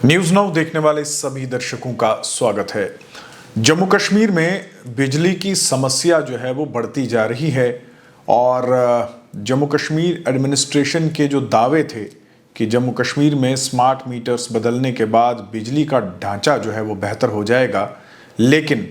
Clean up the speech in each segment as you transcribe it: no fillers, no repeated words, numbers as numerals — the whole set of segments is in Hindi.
न्यूज़ नाउ देखने वाले सभी दर्शकों का स्वागत है। जम्मू कश्मीर में बिजली की समस्या जो है वो बढ़ती जा रही है और जम्मू कश्मीर एडमिनिस्ट्रेशन के जो दावे थे कि जम्मू कश्मीर में स्मार्ट मीटर्स बदलने के बाद बिजली का ढांचा जो है वो बेहतर हो जाएगा, लेकिन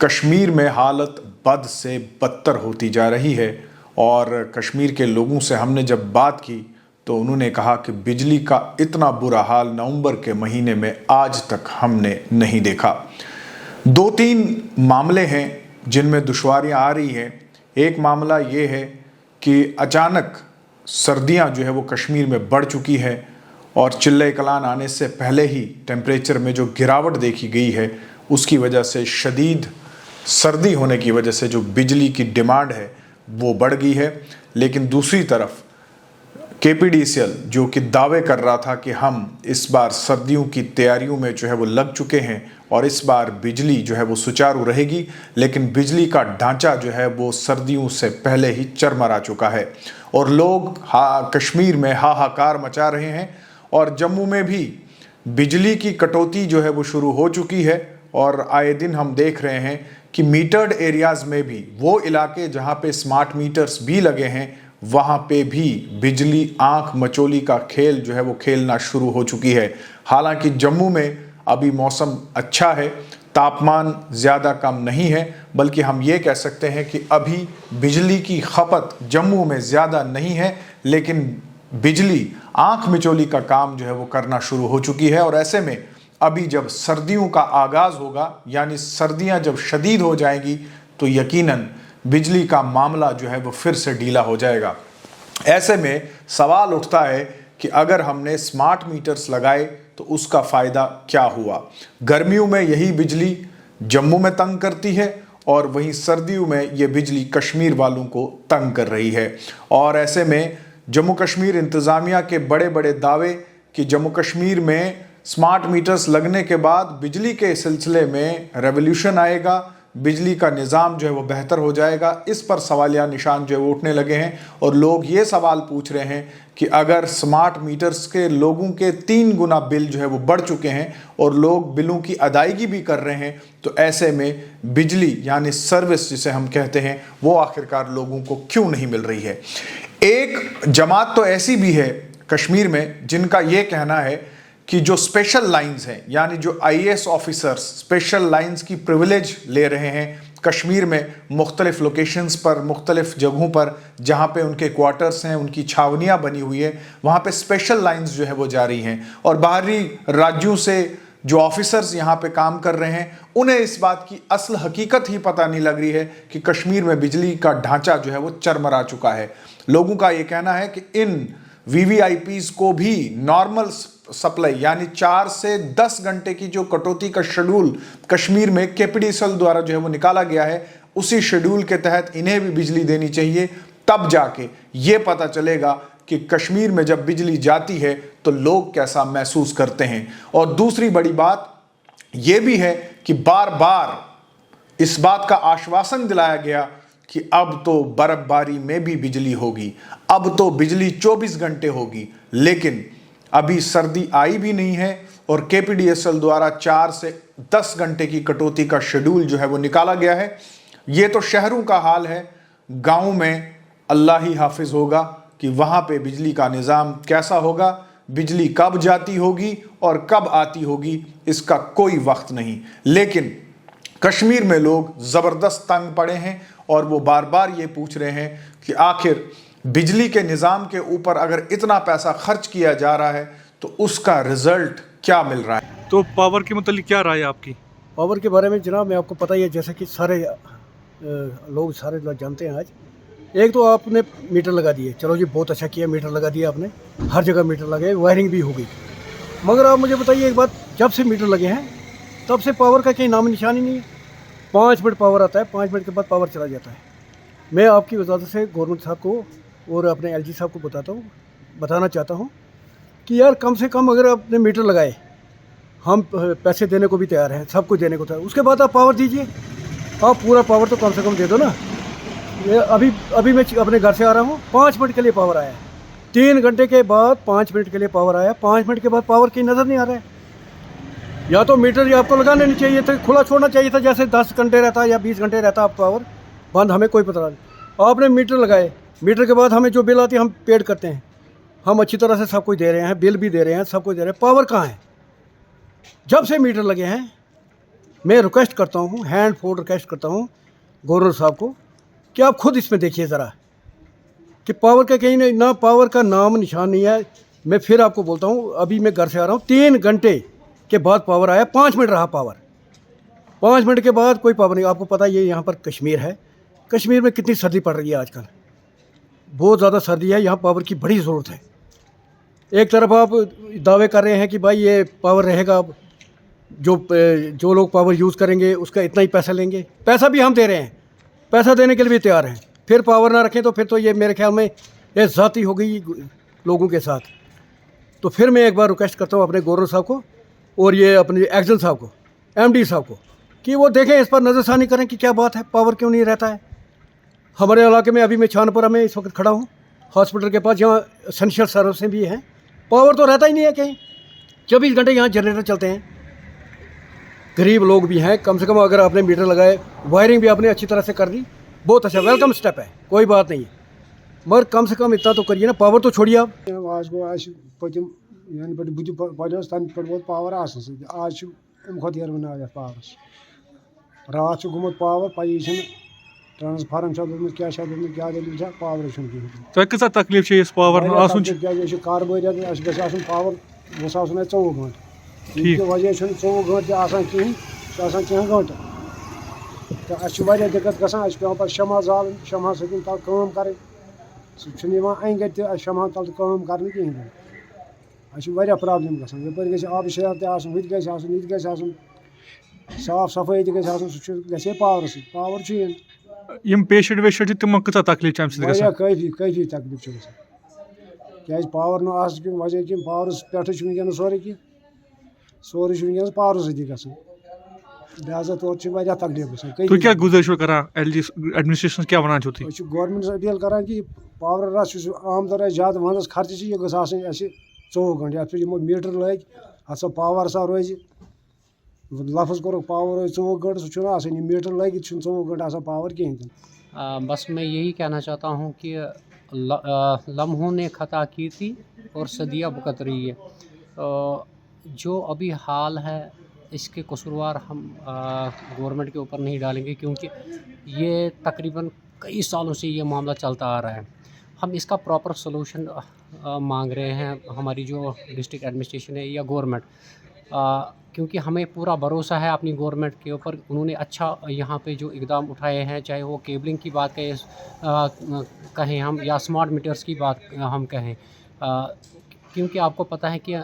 कश्मीर में हालत बद से बदतर होती जा रही है। और कश्मीर के लोगों से हमने जब बात की तो उन्होंने कहा कि बिजली का इतना बुरा हाल नवंबर के महीने में आज तक हमने नहीं देखा। 2-3 मामले हैं जिनमें दुश्वारियां आ रही हैं। एक मामला ये है कि अचानक सर्दियां जो है वो कश्मीर में बढ़ चुकी है और चिल्ले कलान आने से पहले ही टेम्परेचर में जो गिरावट देखी गई है उसकी वजह से शदीद सर्दी होने की वजह से जो बिजली की डिमांड है वो बढ़ गई है। लेकिन दूसरी तरफ केपीडीसीएल जो कि दावे कर रहा था कि हम इस बार सर्दियों की तैयारियों में जो है वो लग चुके हैं और इस बार बिजली जो है वो सुचारू रहेगी, लेकिन बिजली का ढांचा जो है वो सर्दियों से पहले ही चरमरा चुका है और लोग कश्मीर में हाहाकार मचा रहे हैं। और जम्मू में भी बिजली की कटौती जो है वो शुरू हो चुकी है और आए दिन हम देख रहे हैं कि मीटर्ड एरियाज़ में भी, वो इलाके जहाँ पे स्मार्ट मीटर्स भी लगे हैं, वहाँ पे भी बिजली आंख मचोली का खेल जो है वो खेलना शुरू हो चुकी है। हालांकि जम्मू में अभी मौसम अच्छा है, तापमान ज़्यादा कम नहीं है, बल्कि हम ये कह सकते हैं कि अभी बिजली की खपत जम्मू में ज़्यादा नहीं है, लेकिन बिजली आंख मिचोली का काम जो है वो करना शुरू हो चुकी है। और ऐसे में अभी जब सर्दियों का आगाज़ होगा, यानी सर्दियाँ जब शदीद हो जाएंगी, तो यकीनन बिजली का मामला जो है वो फिर से ढीला हो जाएगा। ऐसे में सवाल उठता है कि अगर हमने स्मार्ट मीटर्स लगाए तो उसका फ़ायदा क्या हुआ। गर्मियों में यही बिजली जम्मू में तंग करती है और वहीं सर्दियों में ये बिजली कश्मीर वालों को तंग कर रही है। और ऐसे में जम्मू कश्मीर इंतज़ामिया के बड़े बड़े दावे कि जम्मू कश्मीर में स्मार्ट मीटर्स लगने के बाद बिजली के सिलसिले में रेवोल्यूशन आएगा, बिजली का निज़ाम जो है वो बेहतर हो जाएगा, इस पर सवालिया निशान जो है वो उठने लगे हैं। और लोग ये सवाल पूछ रहे हैं कि अगर स्मार्ट मीटर्स के लोगों के 3 गुना बिल जो है वो बढ़ चुके हैं और लोग बिलों की अदायगी भी कर रहे हैं, तो ऐसे में बिजली यानी सर्विस जिसे हम कहते हैं वो आखिरकार लोगों को क्यों नहीं मिल रही है। एक जमात तो ऐसी भी है कश्मीर में जिनका ये कहना है कि जो स्पेशल लाइंस हैं, यानी जो आईएएस ऑफिसर्स स्पेशल लाइंस की प्रिविलेज ले रहे हैं कश्मीर में मुख्तलिफ लोकेशंस पर, मुख्तलिफ जगहों पर जहाँ पे उनके क्वार्टर्स हैं, उनकी छावनियाँ बनी हुई है, वहाँ पे स्पेशल लाइंस जो है वो जारी हैं। और बाहरी राज्यों से जो ऑफिसर्स यहाँ पे काम कर रहे हैं उन्हें इस बात की असल हकीकत ही पता नहीं लग रही है कि कश्मीर में बिजली का ढांचा जो है वो चरमरा चुका है। लोगों का ये कहना है कि इन वीवीआईपीज़ को भी नॉर्मल सप्लाई यानी 4 से 10 घंटे की जो कटौती का शेड्यूल कश्मीर में केपीडीसीएल द्वारा जो है वो निकाला गया है, उसी शेड्यूल के तहत इन्हें भी बिजली देनी चाहिए। तब जाके ये पता चलेगा कि कश्मीर में जब बिजली जाती है तो लोग कैसा महसूस करते हैं। और दूसरी बड़ी बात ये भी है कि बार बार इस बात का आश्वासन दिलाया गया कि अब तो बर्फबारी में भी बिजली होगी, अब तो बिजली 24 घंटे होगी, लेकिन अभी सर्दी आई भी नहीं है और केपीडीसीएल द्वारा 4 से 10 घंटे की कटौती का शेड्यूल जो है वो निकाला गया है। ये तो शहरों का हाल है, गाँव में अल्लाह ही हाफिज होगा कि वहाँ पे बिजली का निज़ाम कैसा होगा, बिजली कब जाती होगी और कब आती होगी इसका कोई वक्त नहीं। लेकिन कश्मीर में लोग ज़बरदस्त तंग पड़े हैं और वो बार बार ये पूछ रहे हैं कि आखिर बिजली के निज़ाम के ऊपर अगर इतना पैसा खर्च किया जा रहा है तो उसका रिज़ल्ट क्या मिल रहा है। तो पावर के मतलब क्या राय है आपकी? पावर के बारे में जनाब मैं आपको पता ही है, जैसा कि सारे लोग जानते हैं। आज एक तो आपने मीटर लगा दिए, चलो जी बहुत अच्छा किया, मीटर लगा दिया आपने, हर जगह मीटर लगे, वायरिंग भी हो गई। मगर आप मुझे बताइए एक बात, जब से मीटर लगे हैं तब से पावर का कहीं नाम निशान ही नहीं है। 5 मिनट पावर आता है, 5 मिनट के बाद पावर चला जाता है। मैं आपकी वजह से गवर्नमेंट साहब को और अपने एलजी साहब को बताना चाहता हूँ कि यार कम से कम अगर आपने मीटर लगाए, हम पैसे देने को भी तैयार हैं, सब कुछ देने को तैयार, उसके बाद आप पावर दीजिए, आप पूरा पावर तो कम से कम दे दो ना। ये अभी मैं अपने घर से आ रहा हूँ, 5 मिनट के लिए पावर आया है, 3 घंटे के बाद 5 मिनट के लिए पावर आया, 5 मिनट के बाद पावर की नज़र नहीं आ रहा है। या तो मीटर आपको लगाने नहीं चाहिए थे, खुला छोड़ना चाहिए था, जैसे 10 घंटे रहता है या 20 घंटे रहता है पावर बंद, हमें कोई पता नहीं। आपने मीटर लगाए, मीटर के बाद हमें जो बिल आती है हम पेड करते हैं, हम अच्छी तरह से सब कुछ दे रहे हैं, बिल भी दे रहे हैं, सब कुछ दे रहे हैं। पावर कहाँ है? जब से मीटर लगे हैं मैं रिक्वेस्ट करता हूँ, हैंड फोल्ड रिक्वेस्ट करता हूँ गवर्नर साहब को कि आप खुद इसमें देखिए ज़रा कि पावर का कहीं नहीं, ना पावर का नाम निशान नहीं है। मैं फिर आपको बोलता हूँ, अभी मैं घर से आ रहा हूँ, 3 घंटे के बाद पावर आया, 5 मिनट रहा पावर, 5 मिनट के बाद कोई पावर नहीं। आपको पता है ये यहाँ पर कश्मीर है, कश्मीर में कितनी सर्दी पड़ रही है आजकल, बहुत ज़्यादा सर्दी है, यहाँ पावर की बड़ी ज़रूरत है। एक तरफ आप दावे कर रहे हैं कि भाई ये पावर रहेगा, जो लोग पावर यूज़ करेंगे उसका इतना ही पैसा लेंगे, पैसा भी हम दे रहे हैं, पैसा देने के लिए भी तैयार हैं, फिर पावर ना रखें तो फिर तो ये मेरे ख्याल में ये ज़ाती हो गई लोगों के साथ। तो फिर मैं एक बार रिक्वेस्ट करता हूँ अपने गवर्नर साहब को और ये अपने एक्जन साहब को, एमडी साहब को, कि वो देखें, इस पर नज़रसानी करें कि क्या बात है, पावर क्यों नहीं रहता है हमारे इलाके में। अभी मैं छानपुरा में इस वक्त खड़ा हूँ, हॉस्पिटल के पास, जहाँ एसेंशियल सर्विसें भी हैं, पावर तो रहता ही नहीं है कहीं, 24 घंटे यहाँ जनरेटर चलते हैं। गरीब लोग भी हैं, कम से कम अगर आपने मीटर लगाए, वायरिंग भी आपने अच्छी तरह से कर दी, बहुत अच्छा, वेलकम स्टेप है, कोई बात नहीं है, मगर कम से कम इतना तो करिए ना, पावर तो छोड़िए आप। आज गो आज पतिम यानी बुझ पड़ो तम पे पावर आज हेरवन पावर रात गुमुत पावर पी ट्रांसफार्म क्या दलील पावर तो कसा तकलीफ इस पावर आसन कारबारियत गो पावर गो 24 घंटे की वजह 24 घंटे कहीं कह घंटे तो अ दिक्कत गसान पे पे शमा जाल शमा सत तल काम कर अंग शमा तल काम कर कहें प्रॉब्लम गसान यपर ग आब शहर तह साफ सफाई गे पावर पावर यम पेशेंट वेशेंट तिम कसा तकलीफ काफ़ी तकलीफ क्या पावर न वजह कि पावर पे वनस सोरे कह सोरे वनस पावर सती ग लिहाजा तौर तकलीफ तो क्या गुजारिश करान एलजी एडमिनिस्ट्रेशन क्या वन गवर्नमेंट अपील करान कि पावर रस आम तरह ज्यादा वंदस खर्च 24 घंटे अत पे मीटर लग अत पावर सा रोज लफ्ज कर पावर रोज 24 घंटे सह मीटर लग 24 घंटे पावर कहें। बस मैं यही कहना चाहता हूँ कि लम्हों ने खता की थी और सदियाँ भुगत रही है। जो अभी हाल है इसके कसूरवार हम गवर्नमेंट के ऊपर नहीं डालेंगे, क्योंकि ये तकरीबन कई सालों से ये मामला चलता आ रहा है। हम इसका प्रॉपर सलूशन मांग रहे हैं, हमारी जो डिस्ट्रिक्ट एडमिनिस्ट्रेशन है या गवर्नमेंट, क्योंकि हमें पूरा भरोसा है अपनी गवर्नमेंट के ऊपर। उन्होंने अच्छा यहाँ पे जो इकदाम उठाए हैं, चाहे वो केबलिंग की बात कहें हम या स्मार्ट मीटर्स की बात हम कहें, क्योंकि आपको पता है कि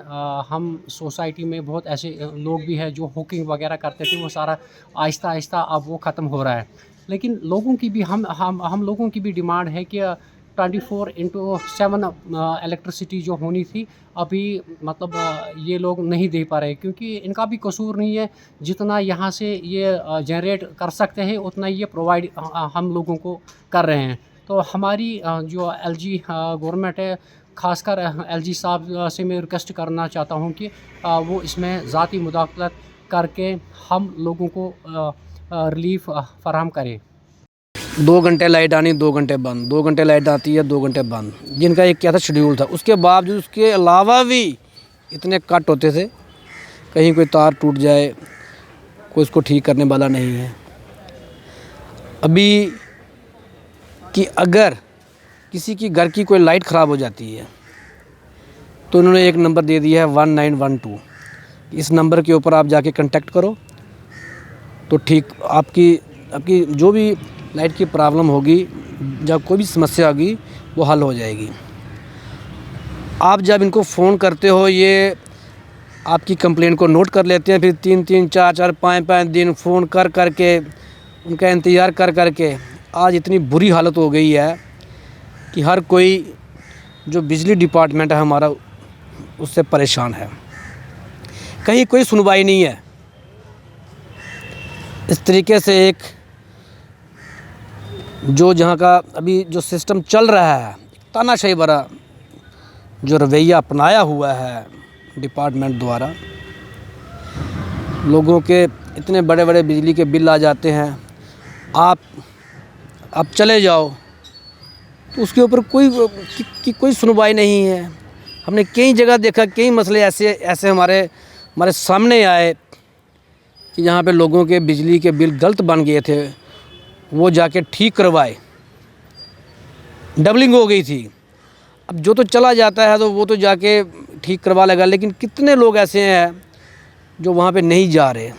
हम सोसाइटी में बहुत ऐसे लोग भी हैं जो हुकिंग वगैरह करते थे, वो सारा आहिस्ता आहिस्ता अब वो ख़त्म हो रहा है। लेकिन लोगों की भी हम लोगों की भी डिमांड है कि 24/7 इलेक्ट्रिसिटी जो होनी थी अभी मतलब ये लोग नहीं दे पा रहे, क्योंकि इनका भी कसूर नहीं है। जितना यहाँ से ये जनरेट कर सकते हैं उतना ये प्रोवाइड हम लोगों को कर रहे हैं। तो हमारी जो एलजी गवर्नमेंट है, ख़ासकर एलजी साहब से मैं रिक्वेस्ट करना चाहता हूँ कि वो इसमें ज़ाती मुदाखलत करके हम लोगों को रिलीफ फराहम करें। 2 घंटे लाइट आनी, 2 घंटे बंद, 2 घंटे लाइट आती है, 2 घंटे बंद, जिनका एक क्या था शेड्यूल था। उसके बावजूद उसके अलावा भी इतने कट होते थे, कहीं कोई तार टूट जाए कोई उसको ठीक करने वाला नहीं है। अभी कि अगर किसी की घर की कोई लाइट ख़राब हो जाती है तो उन्होंने एक नंबर दे दिया है 1912। इस नंबर के ऊपर आप जाके कांटेक्ट करो तो ठीक आपकी जो भी लाइट की प्रॉब्लम होगी, जब कोई भी समस्या होगी वो हल हो जाएगी। आप जब इनको फ़ोन करते हो ये आपकी कंप्लेंट को नोट कर लेते हैं, फिर 3-3, 4-4, 5-5 दिन फ़ोन कर के उनका इंतज़ार कर के आज इतनी बुरी हालत हो गई है कि हर कोई जो बिजली डिपार्टमेंट है हमारा उससे परेशान है। कहीं कोई सुनवाई नहीं है। इस तरीके से एक जो जहाँ का अभी जो सिस्टम चल रहा है, तानाशाही भरा जो रवैया अपनाया हुआ है डिपार्टमेंट द्वारा, लोगों के इतने बड़े बड़े बिजली के बिल आ जाते हैं, आप चले जाओ तो उसके ऊपर कोई सुनवाई नहीं है। हमने कई जगह देखा, कई मसले ऐसे हमारे सामने आए कि जहाँ पे लोगों के बिजली के बिल गलत बन गए थे, वो जाके ठीक करवाए, डबलिंग हो गई थी। अब जो तो चला जाता है तो वो तो जाके ठीक करवा लेगा, लेकिन कितने लोग ऐसे हैं जो वहाँ पे नहीं जा रहे,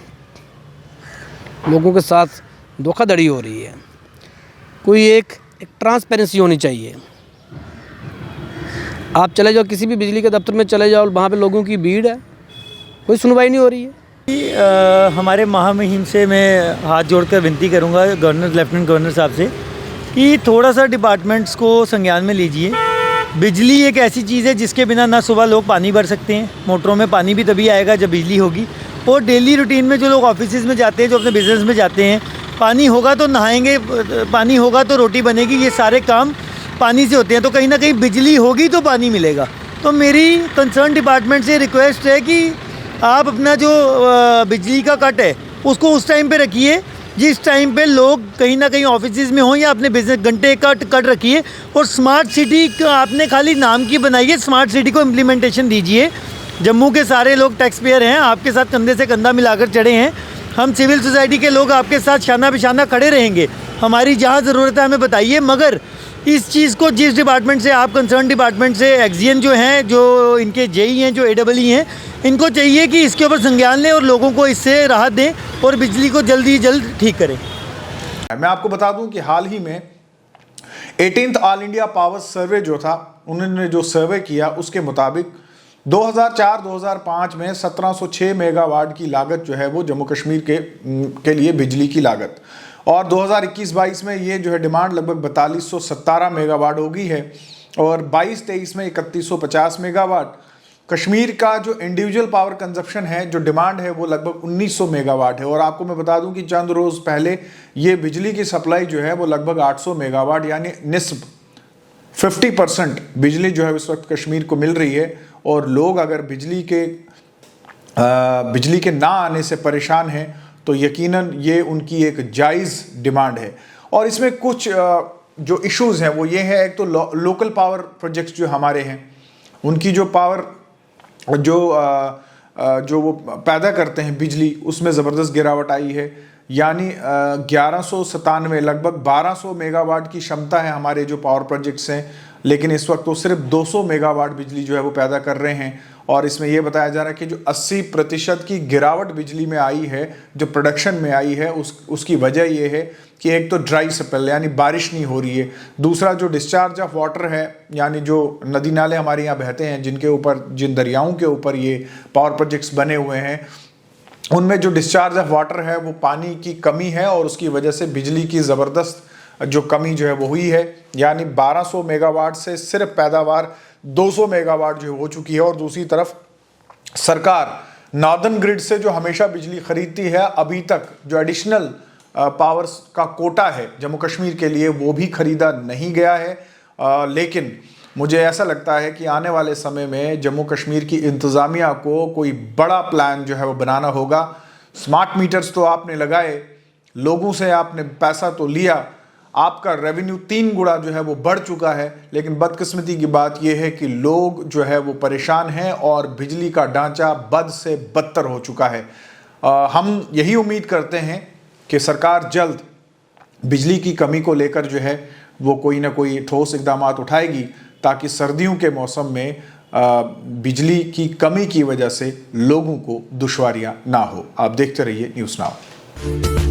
लोगों के साथ धोखाधड़ी हो रही है। कोई एक ट्रांसपेरेंसी होनी चाहिए। आप चले जाओ किसी भी बिजली के दफ्तर में चले जाओ, वहाँ पे लोगों की भीड़ है, कोई सुनवाई नहीं हो रही है। हमारे महामहिम से मैं हाथ जोड़कर विनती करूंगा गवर्नर, लेफ्टिनेंट गवर्नर साहब से, कि थोड़ा सा डिपार्टमेंट्स को संज्ञान में लीजिए। बिजली एक ऐसी चीज़ है जिसके बिना ना सुबह लोग पानी भर सकते हैं, मोटरों में पानी भी तभी आएगा जब बिजली होगी, और डेली रूटीन में जो लोग ऑफिस में जाते हैं, जो अपने बिजनेस में जाते हैं, पानी होगा तो नहाएंगे, पानी होगा तो रोटी बनेगी, ये सारे काम पानी से होते हैं। तो कहीं ना कहीं बिजली होगी तो पानी मिलेगा। तो मेरी कंसर्न डिपार्टमेंट से रिक्वेस्ट है कि आप अपना जो बिजली का कट है उसको उस टाइम पे रखिए जिस टाइम पे लोग कहीं ना कहीं ऑफिस में हों, या अपने बिजनेस घंटे का कट रखिए। और स्मार्ट सिटी का आपने खाली नाम की बनाई है, स्मार्ट सिटी को इम्प्लीमेंटेशन दीजिए। जम्मू के सारे लोग टैक्स पेयर हैं, आपके साथ कंधे से कंधा मिलाकर चढ़े हैं। हम सिविल सोसाइटी के लोग आपके साथ शाना बिशाना खड़े रहेंगे। हमारी जहाँ ज़रूरत है हमें बताइए, मगर इस चीज़ को जिस डिपार्टमेंट से आप कंसर्न डिपार्टमेंट से एक्जियन जो हैं, जो इनके जेई हैं, जो AEE हैं, इनको चाहिए कि इसके ऊपर संज्ञान लें और लोगों को इससे राहत दें और बिजली को जल्द ही जल्द ठीक करें। मैं आपको बता दूं कि हाल ही में 18th ऑल इंडिया पावर सर्वे जो था, उन्होंने जो सर्वे किया उसके मुताबिक 2004-2005 में 1706 मेगावाट की लागत जो है वो जम्मू कश्मीर के लिए बिजली की लागत, और 2021-22 में ये जो है डिमांड लगभग 4217 मेगावाट हो गई है, और 22-23 में 3150 मेगावाट। कश्मीर का जो इंडिविजुअल पावर कंजप्शन है, जो डिमांड है, वो लगभग 1900 मेगावाट है। और आपको मैं बता दूं कि चंद रोज़ पहले ये बिजली की सप्लाई जो है वो लगभग 800 मेगावाट यानी निस्फ 50% बिजली जो है इस वक्त कश्मीर को मिल रही है। और लोग अगर बिजली के ना आने से परेशान हैं तो यकीनन ये उनकी एक जायज़ डिमांड है। और इसमें कुछ जो इश्यूज़ हैं वो ये है, एक तो लोकल पावर प्रोजेक्ट्स जो हमारे हैं, उनकी जो पावर जो वो पैदा करते हैं बिजली, उसमें ज़बरदस्त गिरावट आई है। यानी 1197 लगभग 1200 मेगावाट की क्षमता है हमारे जो पावर प्रोजेक्ट्स हैं, लेकिन इस वक्त तो सिर्फ 200 मेगावाट बिजली जो है वो पैदा कर रहे हैं। और इसमें यह बताया जा रहा है कि जो 80% की गिरावट बिजली में आई है, जो प्रोडक्शन में आई है, उसकी वजह यह है कि एक तो ड्राई स्पेल यानी बारिश नहीं हो रही है, दूसरा जो डिस्चार्ज ऑफ वाटर है, यानी जो नदी नाले हमारे यहाँ बहते हैं, जिनके ऊपर, जिन दरियाओं के ऊपर ये पावर प्रोजेक्ट्स बने हुए हैं, उनमें जो डिस्चार्ज ऑफ वाटर है वो पानी की कमी है, और उसकी वजह से बिजली की ज़बरदस्त जो कमी जो है वो हुई है। यानी 1200 मेगावाट से सिर्फ पैदावार 200 मेगावाट जो हो चुकी है। और दूसरी तरफ सरकार नॉर्दर्न ग्रिड से जो हमेशा बिजली खरीदती है, अभी तक जो एडिशनल पावर्स का कोटा है जम्मू कश्मीर के लिए वो भी खरीदा नहीं गया है। लेकिन मुझे ऐसा लगता है कि आने वाले समय में जम्मू कश्मीर की इंतज़ामिया को कोई बड़ा प्लान जो है वो बनाना होगा। स्मार्ट मीटर्स तो आपने लगाए, लोगों से आपने पैसा तो लिया, आपका रेवेन्यू 3 गुना जो है वो बढ़ चुका है, लेकिन बदकिस्मती की बात यह है कि लोग जो है वो परेशान हैं और बिजली का ढांचा बद से बदतर हो चुका है। हम यही उम्मीद करते हैं कि सरकार जल्द बिजली की कमी को लेकर जो है वो कोई ना कोई ठोस इकदाम उठाएगी, ताकि सर्दियों के मौसम में बिजली की कमी की वजह से लोगों को दुश्वारियां ना हो। आप देखते रहिए न्यूज़ नाउ।